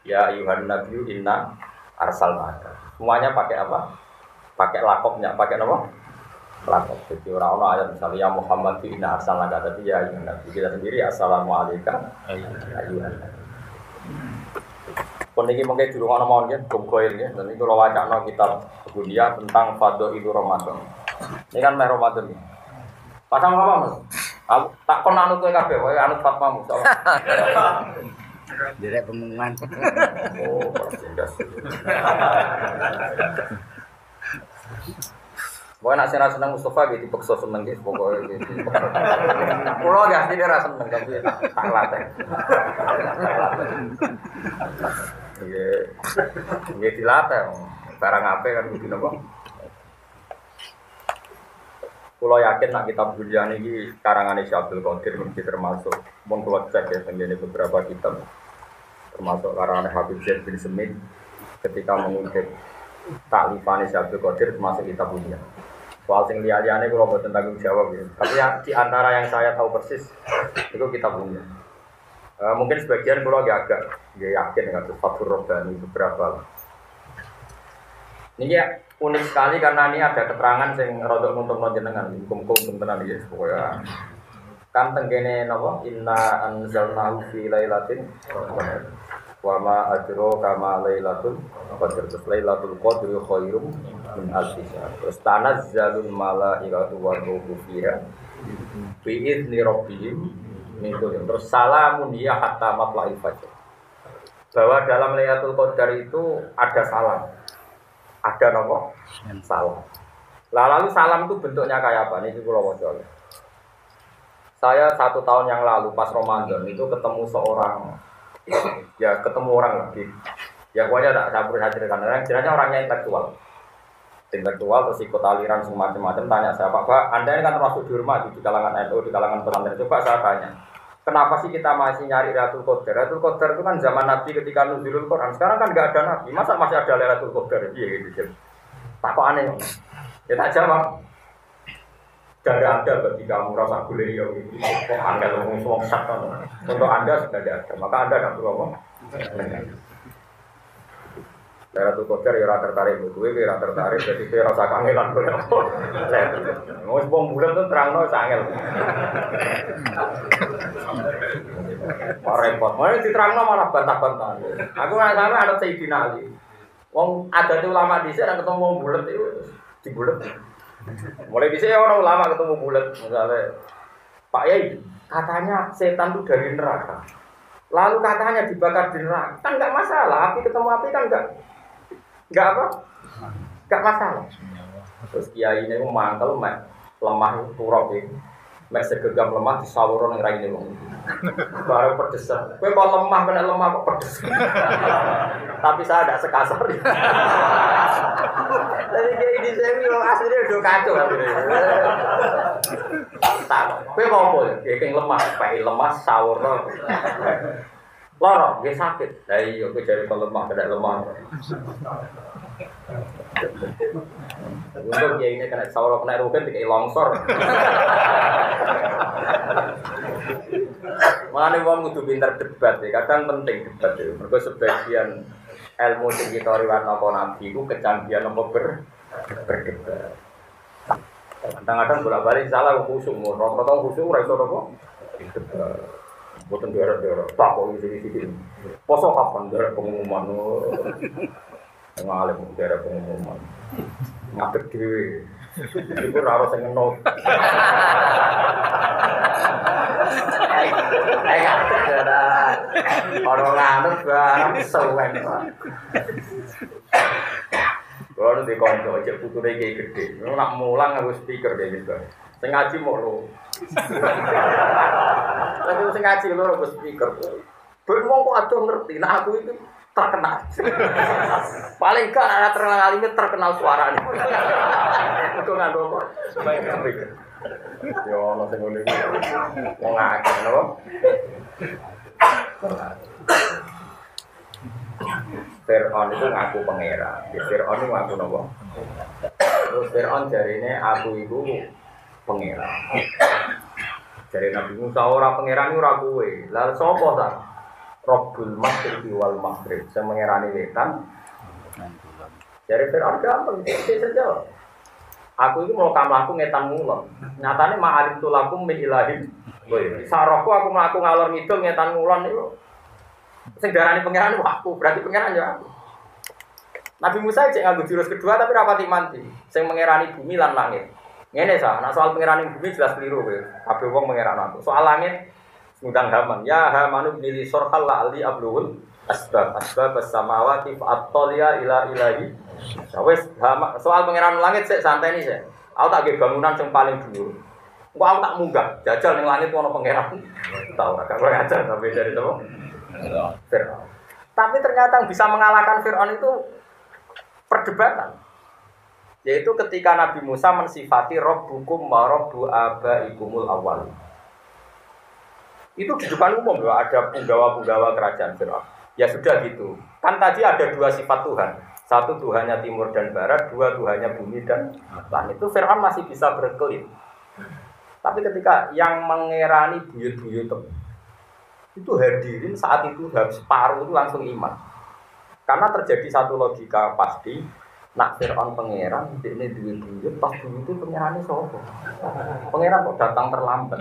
ya ayuhan nabiyyu inna arsalnaka. Semuanya pakai apa? Pakai lakopnya, pakai apa? Lakop. Jadi orang-orang ayat misalnya ya Muhammad inna arsalnaka tapi ya ayuhan nabi. Kita sendiri assalamualaikum ayuhan nabi. Kon iki mengke durung ana mawon nggih, gomgoil nggih. Dan iki kula wacana kitab kuliah tentang Fadhailur Ramadan. Ini kan meh Ramadan. Pasang apa, Mas? Aku tak kon anut kowe kabeh, kowe anut fatwamu. Direk pengumuman. Oh, persendas. Pokoknya nak senang Mustafa gitu, dipaksa seneng gitu, pokoknya gitu. Pulau ya, dia rasa seneng tapi tak latih. Iya, dilatih. Barang apa kan begini kok. Pulau yakin nak kita bulian ini karangan Syabdul Qadir mesti termasuk. Mau keluar cek ya, tenggine beberapa kitab. Termasuk karangan Habib Zaid bin Semit ketika mengutip taklifane Syabdul Qadir termasuk kitab bulian. Soal sing liya-liyane kula mboten tanggung jawab ya. Tapi ya, di antara yang saya tahu persis itu kitab bulian. Mungkin sebagian kula agak yakin dengan Fathur Rabbani beberapa. Ini ya unik sekali karena ini ada keterangan sing rodok untuk jenengan hukum-hukum tenan iki pokoknya. Kan tenggene napa inna anzalnahu fi lailatin Wa ma adraka ma lailatul qadr. Lailatul qadri khairum min alfi syahr. Terus tanazzalul malaikatu war ruhu fiha bi idzni rabbihim min kulli. Terus salamun hiya hatta matla'il fajr. Bahwa dalam Lailatul Qadar itu ada salam. Ada nopo? Salam. Lalu salam itu bentuknya kayak apa? Ini kula waca. Saya 1 tahun yang lalu pas Ramadan itu ketemu seorang, ya ketemu orang lagi. Ya pokoknya tak campur ceritakan. Kiranya orangnya intelektual terus ikut aliran semacam-macam. Tanya saya, Pak, Anda ini kan termasuk dihormati di kalangan NU, di kalangan pesantren. Coba saya tanya, kenapa sih kita masih nyari Lailatul Qadar? Lailatul Qadar itu kan zaman Nabi ketika nuzulul Quran. Sekarang kan nggak ada Nabi, masa masih ada Lailatul Qadar? Iya gitu. Tak kok aneh. Ya tak jawab. Sudah ada bagi kamu rasa beliau itu. Kok Anda ngomong sak kan? Untuk Anda sudah ada. Maka Anda tidak perlu ngomong. Lailatul Qadar ya ora tertarik kowe, ora tertarik jadi kowe rasa kangelan kowe. Wong wong bulan tuh terangno sangel. Repot. Mau diterangno malah bantah-bantah. Aku nggak ada Sayyidina Ali. Wong ada ulama dhisik nang ketemu wong bulet itu dibulet. Mulai dhisik orang ulama ketemu bulet, misalnya Pak Yai, katanya setan itu dari neraka. Lalu katanya dibakar di neraka. Kan enggak masalah, api ketemu api kan enggak apa? Enggak masalah. Terus kiai ini mantel lemah turap iki. Mek segegam lemah disawuron ning raine wong. Bareng pedesan. Kowe kok lemah kena lemah kok pedes. Tapi saya tidak sekasar. Jadi kayak di sini wong asline udah kacau asline. Tak, kowe apa ya? Kayak lemah, pakai lemah sawurno. Loro, nggih sakit. Lah iya kowe jare lemah, kena lemah. Untuk ya ini kena sawur kena rugen dikai longsor. Makanya wong kudu pinter debat ya, kadang penting debat ya. Mergo sebagian ilmu sing kita riwayat napa nabi iku kecanggihan apa berdebat. Kadang-kadang bolak-balik salah khusuk, rata-rata khusuk ora iso apa? Boten daerah-daerah. Tak kok iki. Poso kapan daerah pengumuman. Ngalim daerah pengumuman. Ngadeg dhewe. Iku ora harus ngenot. Orang nganut barang sewen. Kalau di konco cek putune iki gede. Nak mulang harus speaker dhewe iki. Sing ngaji mok lho. Lagi sing ngaji lho harus speaker. Ben wong kok ado ngerti. Nah aku itu terkenal. Paling gak ada terkenal ini terkenal suaranya. Itu ngandung kok. Speaker. Yo ono sing ngene iki. Wong akeh lho. Fir'aun itu ngaku pangeran. Fir'aun itu ngaku nopo? Terus Fir'aun jarine aku itu pangeran. Jare Nabi Musa ora pangeran ora kowe. Lah sapa ta? Rabbul Masyriqi wal Maghrib. Sing mengerani wetan. Jare Fir'aun gampang saja. Aku itu mau kamlaku ngetan ngulon. Nyatane ma'alim tulakum min ilahin. Sarahku aku mlaku ngalor ngidul ngetan ngulon itu. Sing darani pangeran aku, berarti pangeran ya aku. Nabi Musa cek nganggo jurus kedua tapi rapati manti. Sing mengerani bumi lan langit. Ngene sa, nek soal pangerani bumi jelas keliru kowe. Kabeh wong mengeran aku. Soal langit ngundang Haman. Ya Hamanu nili surhal la ali ablul asbab as-samawati fa'atliya ila ilahi. Wes soal pangeran langit sik santai nih sik. Aku tak ge bangunan sing paling dhuwur. Engko aku tak munggah, jajal ning langit ono pangeran. Tahu ora kok ngajar tapi dari itu. Fir'aun. Tapi ternyata yang bisa mengalahkan Fir'aun itu perdebatan. Yaitu ketika Nabi Musa mensifati Rabbukum wa Rabbu abaikumul awwal. Itu di depan umum loh, ada punggawa-punggawa kerajaan Fir'aun. Ya sudah gitu. Kan tadi ada dua sifat Tuhan. Satu Tuhannya timur dan barat, dua Tuhannya bumi dan langit. Itu Fir'aun masih bisa berkelit. Tapi ketika yang mengerani buyut-buyut itu hadirin saat itu separuh itu langsung iman. Karena terjadi satu logika pasti, nak Fir'aun pangeran, ini duit-duit, pas duit itu pangerannya sopo. Pangeran kok datang terlambat.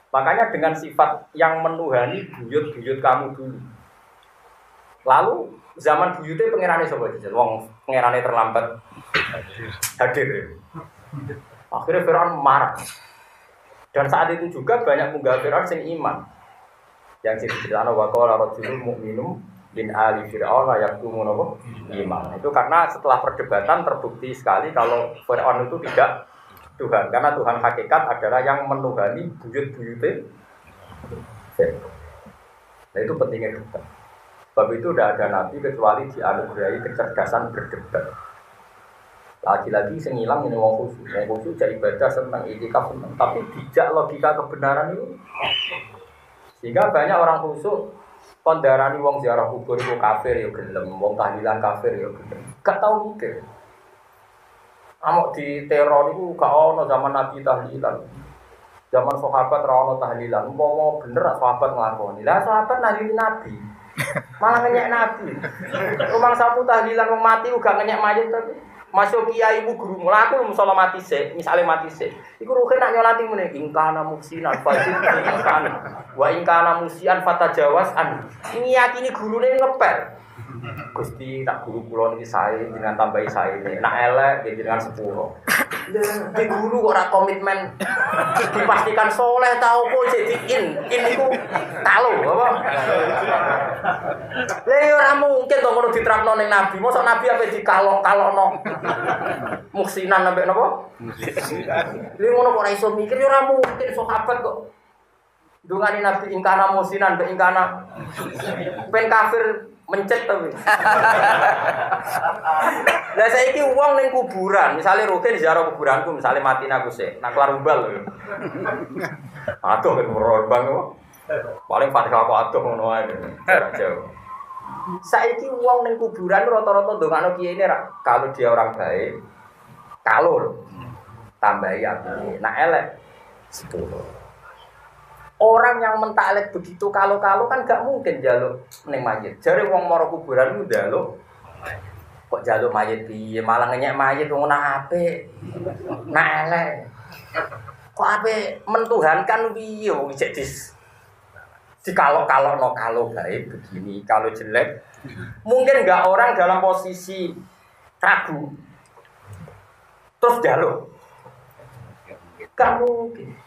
Makanya dengan sifat yang menuhani buyut-buyut kamu dulu. Lalu zaman buyutnya pengirannya coba jajal, wong pengirannya terlambat hadir. Akhirnya Fir'aun marah. Dan saat itu juga banyak munggah Fir'aun yang iman. Yang diceritakan wa qala rajulun mu'minun bin ali Fir'aun yaktumun iman. Itu karena setelah perdebatan terbukti sekali kalau Fir'aun itu tidak Tuhan, karena Tuhan hakikat adalah yang menuhani buyut-buyutnya. Nah itu pentingnya debat. Sebab itu tidak ada nabi kecuali dianugerahi kecerdasan berdebat. Lagi-lagi sing ilang ini wong khusyuk. Wong khusyuk jadi ibadah senang, itikaf senang, tapi dijak logika kebenaran itu. Sehingga banyak orang khusyuk kondarani wong ziarah kubur itu kafir ya gelem, wong tahlilan kafir ya gelem. Gak tahu mikir. Amok di teror itu gak ono zaman Nabi tahlilan. Zaman sahabat ra ono tahlilan. Umpama bener sahabat nglakoni. Lah sahabat nahlilin Nabi. Malah ngenyek Nabi. Rumang sapu tahlilan wong mati uga ngenyek mayit tapi masuk kiai ibu guru mulai aku musola mati sih, misalnya mati sih. Iku rugen nak nyolati meneh ingkana muksinan fajin ingkana. Wa ingkana musian fatajawas an. Ngiyakini gurune ngepel. Gusti tak guru kula niki sae dengan tambahi sae. Nak elek nggih dengan 10. Di guru kok ora komitmen dipastikan soleh ta opo jadi in niku talo apa? Lah ya ora mungkin to ngono diterapno ning nabi. Mosok nabi ape dikalok-kalokno. Muksinan sampe napa? Muksinan. Lha ngono kok ora iso mikir ya ora mungkin sahabat kok. Dungane nabi ingkana musinan be ingkana ben kafir mencet tapi. Lah saiki wong ning kuburan, misale roke ziarah kuburanku, misale mati aku sik, nak kelar umbal lho. Aduh kan merombang kok. Paling Fatihah kok aduh ngono ae. Saiki wong ning kuburan rata-rata ndongakno kiye ini ra kalau dia orang baik. Kalau tambahi api, nak elek 10. Orang yang mentaklek begitu kalau-kalau kan gak mungkin jaluk ning mayit. Jare wong mara kuburan ku njaluk kok jaluk mayit piye malah ngenyek mayit wong apik. Nak elek. Kok apik mentuhankan piye wong cek dikalok-kalokno kalau baik begini, kalau jelek. Mungkin enggak orang dalam posisi ragu. Terus jaluk. Gak mungkin.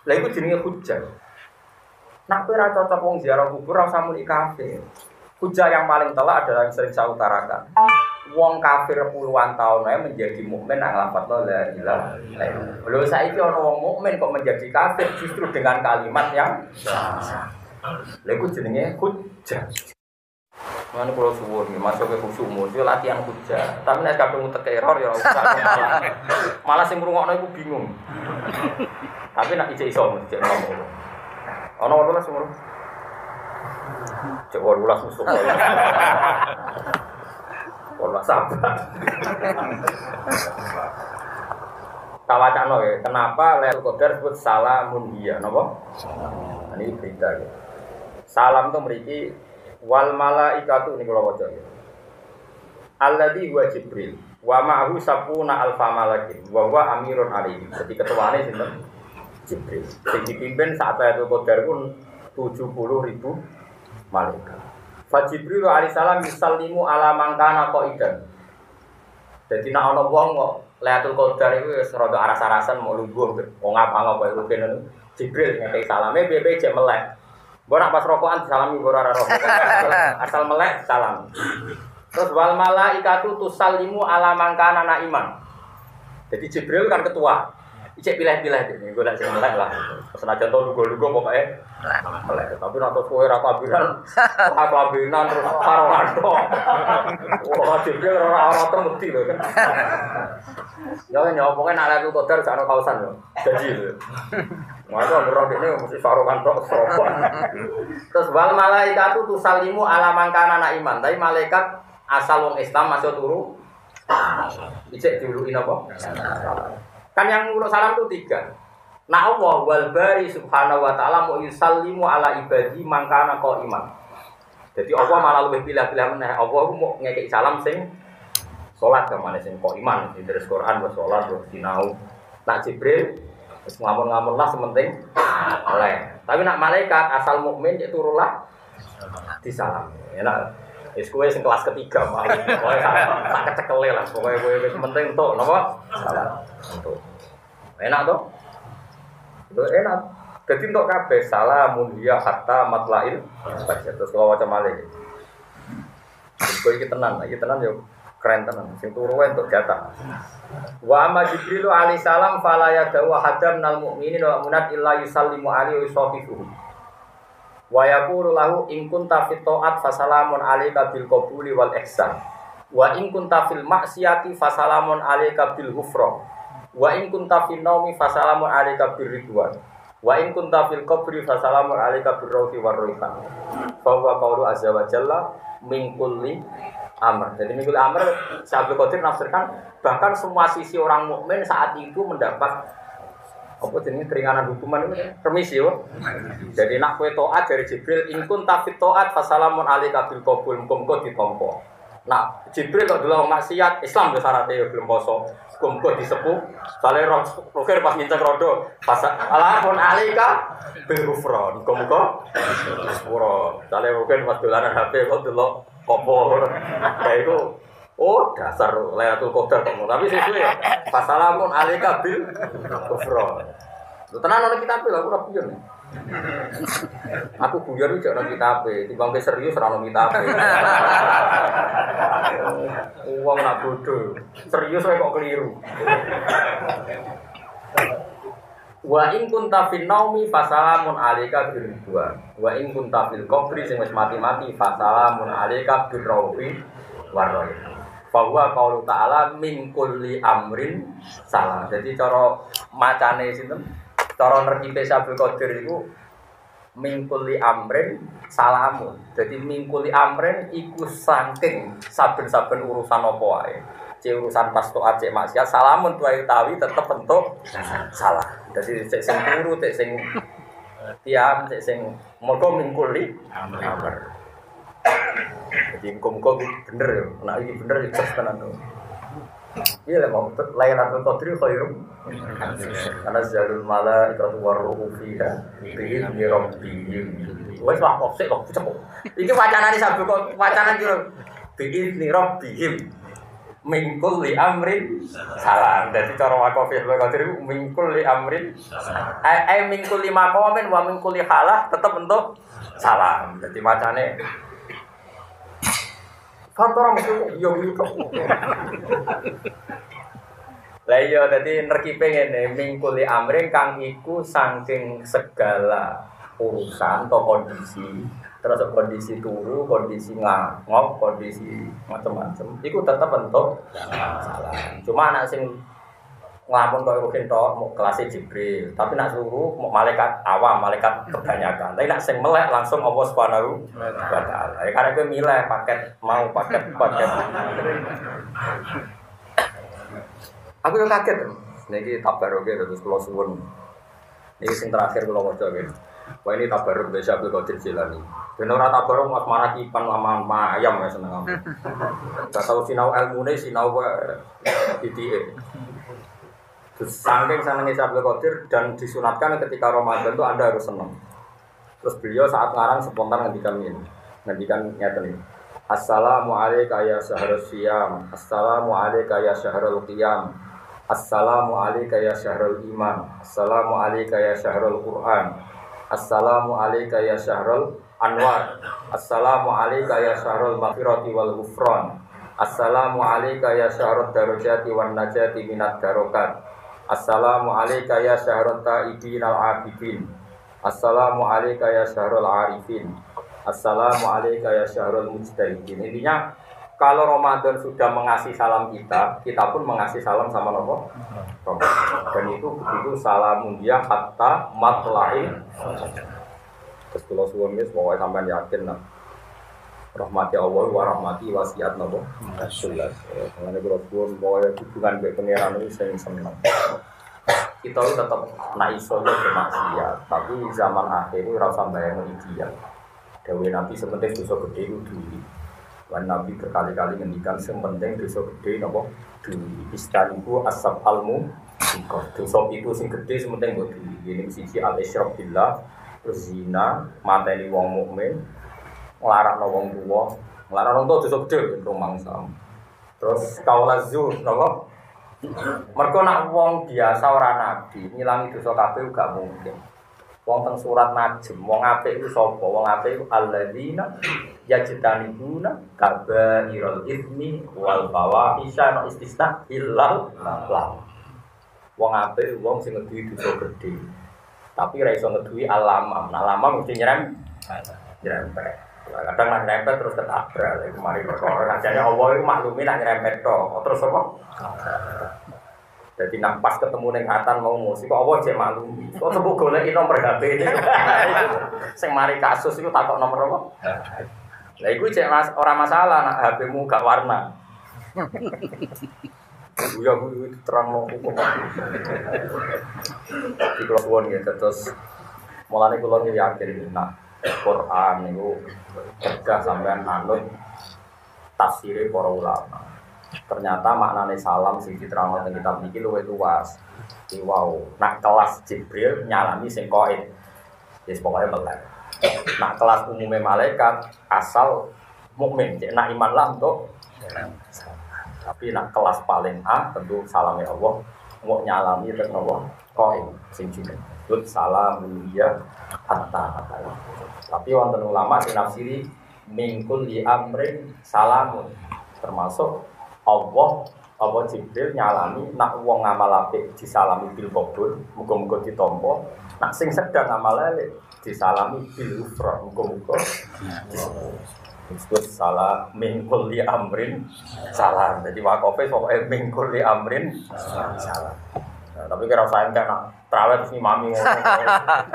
Lah iku jenenge hujjah. Nak kowe ora cocok wong ziarah kubur ora usah muni kafir. Hujjah yang paling telak adalah yang sering saya utarakan. Wong kafir puluhan tahun ae menjadi mukmin nang lafadzna la ilaha illallah. Lho saiki ana wong mukmin kok menjadi kafir justru dengan kalimat yang salah. Lha iku jenenge hujjah. Mane kula suwun masuk ke khusyuk yo latihan hujjah. Tapi nek kadung utek error ya usah malah sing ngrungokno iku bingung. Tapi nak iso cek ngomong. Ana ora semua. Cek ora musuh. Ora sabar. Tawacano ya, kenapa Lailatul Qadar disebut salamun hiya, napa? Ini berita ya. Salam itu mriki wal malaikatu niku lho waca ya. Alladzi huwa Jibril wa ma'ahu sabuna alfa malakin wa huwa amirun alaihi. Jadi ketuane sinten? Jibril. Sing dipimpin saat Lailatul Qadar pun 70.000 malaikat. Fa Jibril alaihi salam yusallimu ala man kana qaidan. Dadi nek ana wong kok Lailatul Qadar iku wis rada aras-arasan mau lungguh wong apa kaya rugen Jibril ngekeki salame piye-piye jek melek. Mbok nak pas rokokan disalami ora roh. Asal melek salam. Terus wal malaikatu tusallimu ala man kana naiman. Jadi Jibril kan ketua. Ijek pilih-pilih deh, gue sing melek lah. Senajan to lugu-lugu pokoke melek. Tapi nek kowe ra kabinan terus karonan tok. Wah, Jibril ora temeti lho. Ya pokoke nek Lailatul Qadar gak ono kausan lho. Jadi lho. Masa ora dene mesti sarokan tok sopan. Terus wal malaikatu tusallimu ala man kana naiman. Tapi malaikat asal wong Islam masuk turu. Ijek diuluki napa? Kan yang nguluk salam itu 3. Nah Allah wal bari subhanahu wa ta'ala mau yusallimu ala ibadi mangkana qaiman. Jadi Allah malah lebih pilih-pilih meneh. Allah mau ngekek salam sing salat kemana sing qaiman, terus Quran wa salat wa sinau. Nak Jibril Wis ngamun-ngamun lah sementing oleh. Tapi nak malaikat asal mukmin cek turulah disalam. Enak. Wis kowe sing kelas ketiga malah. Kowe tak kecekele lah. Pokoke kowe wis penting entuk napa? Salam. Entuk. Enak to? Itu enak. Jadi untuk kabeh salamun ya hatta matlail. Terus kalau waca malih. Kowe iki tenan yo keren tenan. Sing turu wae entuk jatah. Wa amma Jibril alaihi salam fala yadawu hadam nal mukminin wa munat illa yusallimu alaihi wa yusafihu. Wa yaqulu lahu in kunta fit ta'at fasalamun alayka bil qabuli wal ihsan. Wa in kunta fil maksiati fasalamun alayka bil ghufran. Wa in kunta fin naumi fasalamun alayka bir ridwan. Wa in kunta fil qabri fasalamun alayka bir rawhi war rayhan. Fa huwa qawlu azza wa jalla min kulli amr. Jadi min kulli amr Syaikhul Qadir nafsirkan bahkan semua sisi orang mukmin saat itu mendapat apa jenenge keringanan hukuman itu permisi yo. Jadi nak kowe taat dari Jibril in kunta fit ta'at fasalamun alayka bil qabul muga ditampa. Nak Jibril kok delok maksiat Islam wis syaratnya belum poso. Muga disepuh sale roker pas nginceng rodo fasalamun alayka bil ghufran. Muga sepuro. Sale roker pas dolanan HP kok delok apa. Ya iku oh dasar Lailatul Qadar kok. Tapi sesuai ya. Fasalamun alayka bil ghufran. Lho tenan ana kitab lho aku ora guyon. Aku guyon iki ana kitab e, timbang serius ora ana kitab e. Wong nak bodoh. Serius kok keliru. Wa in kunta fin naumi fasalamun alayka bil ridwan. Wa in kunta fil qabri sing wis mati-mati fasalamun alayka bir rawfi war rayhan. Bahwa qaulu ta'ala min kulli amrin salam. Jadi cara macane sinten? Cara nerkipe Syaikhul Qadir iku min kulli amrin salamun. Jadi min kulli amrin iku saking saben-saben urusan apa wae. Cek urusan pas taat cek maksiat salamun tuai tawi tetep bentuk salah. Jadi cek sing turu cek sing tiam cek sing mergo min kulli amr. Jadi muka-muka bener ya, nah ini bener ya tenan tuh. Iya lah mau Lailatul Qadri khairum. Karena zalul malaikatu warruhu fiha bi'izni rabbihim. Wes wah kok sik kok cepet. Iki wacanane sabdo kok wacanan iki lho. Bi'izni rabbihim. Min kulli amrin salam. Dadi cara wakafil Qadri min kulli amrin min kulli maqamin wa min kulli halah tetep bentuk salam. Dadi macane kantor mesti yo gitu. Lah iya dadi nerkipe ngene mingkuli amring kang iku saking segala urusan atau kondisi. Terus kondisi turu, kondisi ngangop, kondisi macam-macam. Iku tetep bentuk salah. Cuma anak sing nglamun kok rugen tok mau kelas Jibril, tapi nak suruh mau malaikat awam, malaikat kebanyakan. Tapi nak sing melek langsung Allah Subhanahu wa taala. Ya karena kowe milih paket mau paket. Aku yang kaget. Niki tabarok terus kula suwun. Iki sing terakhir kula waca nggih. Wah ini tabarok Mbah Syaikhul Qadir Jilani. Ben ora tabarok mas marah kipan lama ayam ya seneng. Enggak tahu sinau ilmune sinau titike. Saking senengnya Syaikhul Qadir dan disunatkan ketika Ramadan itu Anda harus senang. Terus beliau saat ngarang spontan ngendikan ngeten iki. Assalamu alayka ya syahrul siyam, assalamu alayka ya syahrul qiyam, assalamu alayka ya syahrul iman, assalamu alayka ya syahrul Quran, assalamu alayka ya syahrul anwar, assalamu alayka ya syahrul maghfirati wal ghufran, assalamu alayka ya syahrul darajati wan najati minad darokat. Assalamu alayka ya syahrul ta'ibin al-abidin. Assalamu alayka ya syahrul arifin. Assalamu alayka ya syahrul mujtahidin. Intinya kalau Ramadan sudah mengasih salam kita, kita pun mengasih salam sama Allah. Dan itu begitu salamun dia hatta matla'il. Terus kalau suwun wis pokoke sampean yakin lah. Rahmati Allah wa rahmati wasiat napa Rasulullah. Ngene kula suwun pokoke hubungan mbek pangeran iki sing seneng. Kita tetap nak iso yo maksiat, tapi zaman akhir ora usah bayang ideal. Dewe Nabi sementing dosa gede itu dulu. Wan Nabi berkali-kali ngendikan sementing dosa gede napa dulu. Istaniku asab almu Dosa itu sing gede sementing mbok duwi. Ini siji al-isyrak billah, terus zina, mateni wong mukmin, nglarakno wong tuwa. Nglarakno tuwa dosa gede rumangsa. Terus kaula zur napa? Mergo nak wong biasa ora nabi, ngilangi dosa kabeh gak mungkin. Wong teng surat Najm, wong apik iku sapa? Wong apik iku alladzina yajtanibuna kabairal itsmi wal fawahisha no istisna illal lam. Wong apik wong sing ngeduwi dosa gedhe. Tapi ora iso ngeduwi alamam. Nah, alamam mesti nyerempet. Kadang nak nyerempet terus ketabrak. Iku mari perkara ajane Allah iku maklumi nak nyerempet tok. Terus apa? Jadi nak pas ketemu ning hatan mau musik kok apa jek maklumi. Kok sebut goleki nomor HP ini. Sing mari kasus iku takok nomor apa? Lah iku cek ora masalah nak HP-mu gak warna. Ya bu terang mau hukum. Di kelas one ya terus mulane kula iki yakin nak Quran niku cegah sampean anut tafsire para ulama. Ternyata maknane salam sing diterangno teng kitab niki luwih luas. Iki wow, nak kelas Jibril nyalami sing qaid. Wis pokoke melek. Nak kelas umume malaikat asal mukmin, nak iman lah untuk tapi nak kelas paling A tentu salame Allah mau nyalami tek napa qaid sing jenenge lut salam ya hatta. Tapi wonten ulama sing nafsiri mingkul li amrin salamun termasuk Allah Jibril nyalami nak wong ngamal apik disalami bil qabul muga-muga ditampa nak sing sedang ngamal elek disalami bil ufra muga-muga disebut salah mingkul li amrin salam. Jadi wakofe pokoke mingkul li amrin salam. Nah, tapi kira usah enggak nak traweh terus ngimami ngono.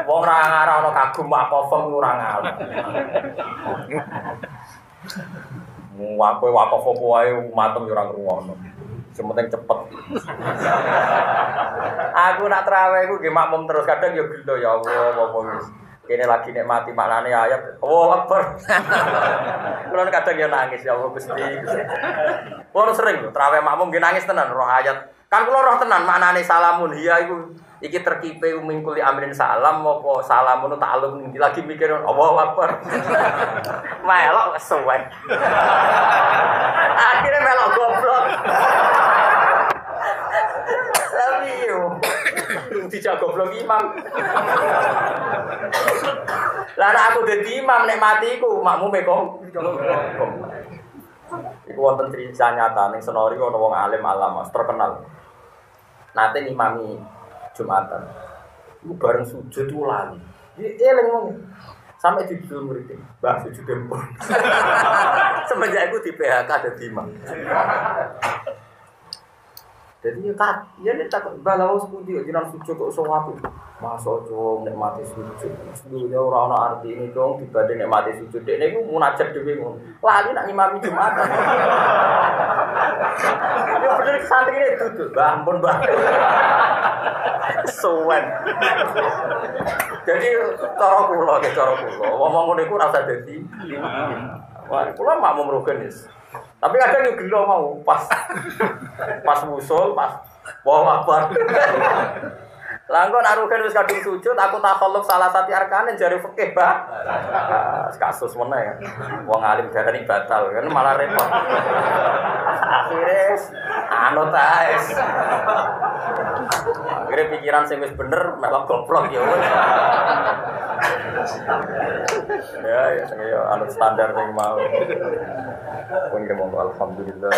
Wong ora ngarano kagum wakofem ora ngalih. Wakaf apa wae matem yo ora ngrungokno. Sementing cepet. Aku nak traweh iku nggih makmum terus kadang yo gelo ya Allah apa wis. Kene lagi nikmati maknane ayat. Oh Akbar. Kulo kadang yo nangis ya Allah Gusti. Kulo sering lho traweh makmum nggih nangis tenan roh ayat. Kan kulo roh tenan maknane salamun hiya iku iki terkipe mingkuli amrin salam apa salamun ta'alum lagi mikir Allahu Akbar. Melok suwe. Akhirnya melok goblok. Tapi yo dijak goblok imam. Lah aku dadi imam nek mati iku makmume kok. Iku wonten cerita nyata ning Senori ana wong alim alama terkenal. Nate ngimami Jumatan. Iku bareng sujud lali. Eling wong sampai di dulu murid Mbah sujud tempon. Semenjak iku di PHK dadi imam. Jadi ya nek tak balawo sepundi jeneng sujud kok iso apik. Masa ojo nikmati sujud. Sedunya ora ana artine dong dibanding nikmati sujud. Dekne iku munajat dhewe ngono. Lali nak ngimami Jumatan. Yo bener santrine duduk, Mbah ampun Mbah. Suwen. Jadi cara kula, ngomong ngono iku ora usah dadi. Wah, kula makmum rugen wis. Tapi kadang yo gelo mau pas musul, pas Allahu Akbar. Lah engko nek rugen wis kadung sujud, aku takhalluf salah satu arkane jare fikih, Pak. Kasus meneh ya. Wong alim darani batal kan malah repot. Akhire anut ae. Akhire pikiran sing wis bener melok goblok ya wis. Ya sing yo anut standar sing mau. Pun ke monggo alhamdulillah.